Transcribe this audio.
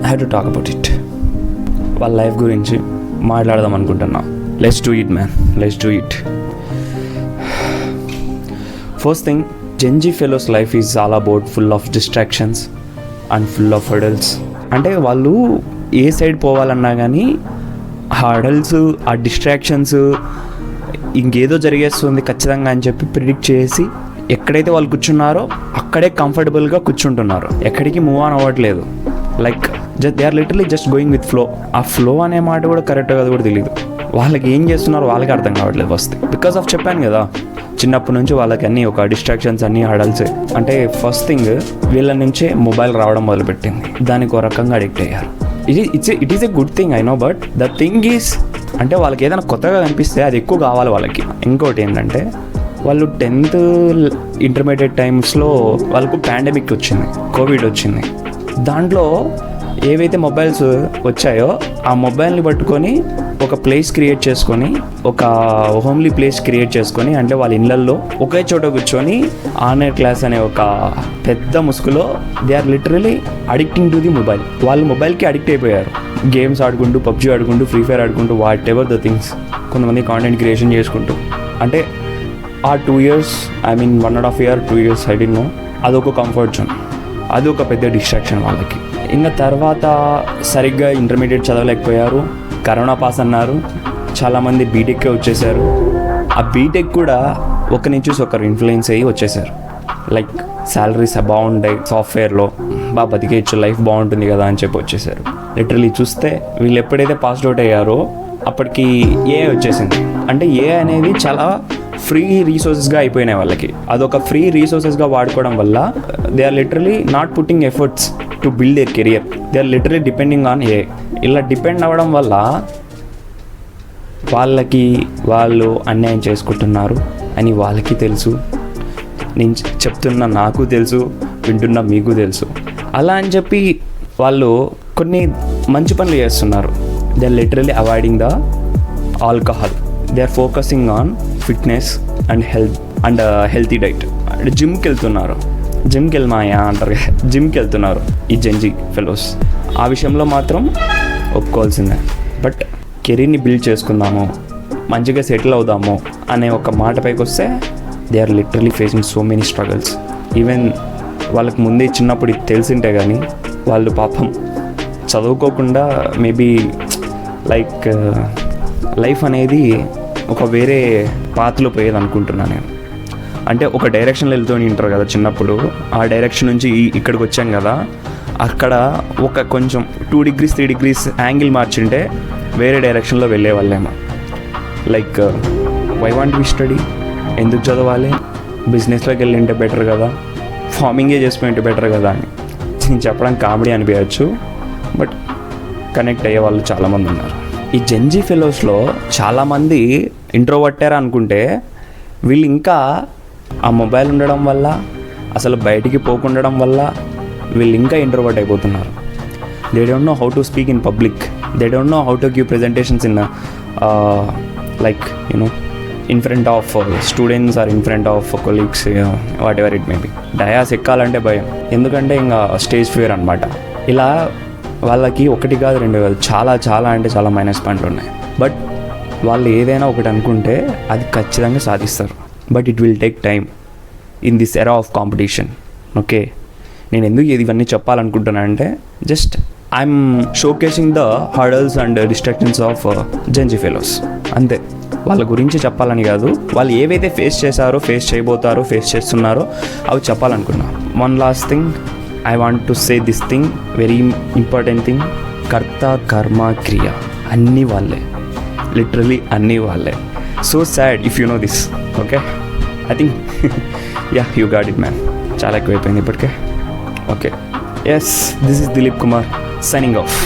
I have to talk about it. వాళ్ళ life గురించి మాట్లాడదాం అనుకుంటున్నా. Let's do it man, let's do it. First thing, Gen Z fellows life is all about full of distractions and full of hurdles. అంటే వాళ్ళు ఏ side పోవాలన్నా కానీ ఆ hurdles, ఆ డిస్ట్రాక్షన్స్, ఇంకేదో జరిగేస్తుంది ఖచ్చితంగా అని చెప్పి ప్రిడిక్ట్ చేసి ఎక్కడైతే వాళ్ళు కూర్చున్నారో అక్కడే కంఫర్టబుల్గా కూర్చుంటున్నారు, ఎక్కడికి మూవ్ ఆన్ అవ్వట్లేదు. Like they are literally just going with flow. ఆ ఫ్లో అనే మాట కూడా కరెక్ట్గా అది కూడా తెలియదు. వాళ్ళకి ఏం చేస్తున్నారో వాళ్ళకి అర్థం కావట్లేదు ఫస్ట్. బికాస్ ఆఫ్ చెప్పాను కదా, చిన్నప్పటి నుంచి వాళ్ళకి అన్నీ ఒక డిస్ట్రాక్షన్స్, అన్నీ హడల్సే. అంటే ఫస్ట్ థింగ్, వీళ్ళ నుంచే మొబైల్ రావడం మొదలుపెట్టింది, దానికి ఒక రకంగా అడిక్ట్ అయ్యారు. It is a good thing, I know, but the thing is, అంటే వాళ్ళకి ఏదైనా కొత్తగా కనిపిస్తే అది ఎక్కువ కావాలి వాళ్ళకి. ఇంకోటి ఏంటంటే, వాళ్ళు 10th ఇంటర్మీడియట్ టైమ్స్లో వాళ్ళకు పాండమిక్ వచ్చింది, కోవిడ్ వచ్చింది. దాంట్లో ఏవైతే మొబైల్స్ వచ్చాయో ఆ మొబైల్ని పట్టుకొని ఒక ప్లేస్ క్రియేట్ చేసుకొని, ఒక హోమ్లీ ప్లేస్ క్రియేట్ చేసుకొని, అంటే వాళ్ళ ఇళ్ళల్లో ఒకే చోట కూర్చొని ఆన్లైన్ క్లాస్ అనే ఒక పెద్ద ముసుగులో they are literally addicting to the mobile. వాళ్ళు మొబైల్కి అడిక్ట్ అయిపోయారు. గేమ్స్ ఆడుకుంటూ, పబ్జీ ఆడుకుంటూ, ఫ్రీ ఫైర్ ఆడుకుంటూ, వాట్ ఎవర్ ద థింగ్స్, కొంతమంది కాంటెంట్ క్రియేషన్ చేసుకుంటూ. అంటే ఆ 2 years, I mean 1.5 year, 2 years, I don't know, అదొక కంఫర్ట్ జోన్, అది ఒక పెద్ద డిస్ట్రాక్షన్ వాళ్ళకి. ఇంకా తర్వాత సరిగ్గా ఇంటర్మీడియట్ చదవలేకపోయారు, కరోనా పాస్ అన్నారు, చాలామంది బీటెక్కే వచ్చేసారు. ఆ బీటెక్ కూడా ఒకరిని చూసి ఒకరు ఇన్ఫ్లుయెన్స్ అయ్యి వచ్చేసారు. లైక్ శాలరీస్ బాగుంటాయి, సాఫ్ట్వేర్లో బాగా బతికేయచ్చు, లైఫ్ బాగుంటుంది కదా అని చెప్పి వచ్చేసారు. లిటరలీ చూస్తే వీళ్ళు ఎప్పుడైతే పాస్డ్ అవుట్ అయ్యారో అప్పటికి ఏఐ వచ్చేసింది. అంటే ఏఐ అనేది చాలా ఫ్రీ రీసోర్సెస్గా అయిపోయినాయి వాళ్ళకి. అదొక ఫ్రీ రీసోర్సెస్గా వాడుకోవడం వల్ల they are literally not putting efforts to build their career, they are literally depending on AI. ఇలా డిపెండ్ అవ్వడం వల్ల వాళ్ళకి వాళ్ళు అన్యాయం చేసుకుంటున్నారు అని వాళ్ళకి తెలుసు, నేను చెప్తున్నా నాకు తెలుసు, వింటున్నా మీకు తెలుసు. అలా అని చెప్పి వాళ్ళు కొన్ని మంచి పనులు చేస్తున్నారు. They are literally avoiding the alcohol, they are focusing on fitness and healthy diet. అంటే జిమ్కి వెళ్తున్నారు, జిమ్కి వెళ్ళమాయా అంటారు, జిమ్కి వెళ్తున్నారు ఈ Gen Z ఫెలోస్. ఆ విషయంలో మాత్రం ఒప్పుకోవాల్సిందే. బట్ కెరీర్ని బిల్డ్ చేసుకుందాము, మంచిగా సెటిల్ అవుదాము అనే ఒక మాట పైకి వస్తే they are literally facing so many struggles. Even వాళ్ళకి ముందే చిన్నప్పుడు ఇది తెలిసింటే కానీ వాళ్ళు పాపం చదువుకోకుండా మేబీ లైక్ లైఫ్ అనేది ఒక వేరే పాత్రలో పోయేది అనుకుంటున్నాను నేను. అంటే ఒక డైరెక్షన్లో వెళ్తూ ఉంటారు కదా చిన్నప్పుడు, ఆ డైరెక్షన్ నుంచి ఇక్కడికి వచ్చాం కదా, అక్కడ ఒక కొంచెం 2 degrees 3 degrees యాంగిల్ మార్చింటే వేరే డైరెక్షన్లో వెళ్ళే వాళ్ళేమో. Like why want we study, ఎందుకు చదవాలి, బిజినెస్లోకి వెళ్ళింటే బెటర్ కదా, ఫార్మింగే చేసుకుంటే బెటర్ కదా అని నేను చెప్పడానికి కామెడీ అనిపించచ్చు, బట్ కనెక్ట్ అయ్యే వాళ్ళు చాలామంది ఉన్నారు. ఈ Gen Z ఫెలోస్లో చాలామంది ఇంట్రోవర్టర్ అనుకుంటే వీళ్ళు ఇంకా ఆ మొబైల్ ఉండడం వల్ల, అసలు బయటికి పోకుండడం వల్ల వీళ్ళు ఇంకా ఇంట్రోవర్ట్ అయిపోతున్నారు. They don't know how to speak in public, they don't know how to give presentations in like you know in front of students or in front of colleagues, whatever it may be. Dais ఎక్కాలంటే భయం, ఎందుకంటే ఇంకా stage fear అనమాట. ఇలా వాళ్ళకి 1 కాదు 2 కాదు, చాలా అంటే చాలా మైనస్ పాయింట్లు ఉన్నాయి. బట్ వాళ్ళు ఏదైనా ఒకటి అనుకుంటే అది ఖచ్చితంగా సాధిస్తారు. But it will take time in this era of competition. Okay, నేను ఎందుకు ఇవన్నీ చెప్పాలనుకుంటున్నా అంటే just I'm showcasing the hurdles and distractions of Gen Z fellows, అంతే. వాళ్ళ గురించి చెప్పాలని కాదు, వాళ్ళు ఏవైతే ఫేస్ చేశారో, ఫేస్ చేయబోతారో, ఫేస్ చేస్తున్నారో అవి చెప్పాలనుకున్నా. One last thing, I want to say this thing, very important thing. కర్త కర్మ క్రియ అన్నీ వాళ్ళే, లిటరలీ అన్నీ వాళ్ళే. So sad if you know this. Okay, I think yeah you got it man. చాలా ఎక్కువైపోయింది ఇప్పటికే. Okay, yes, this is Dilip Kumar signing of.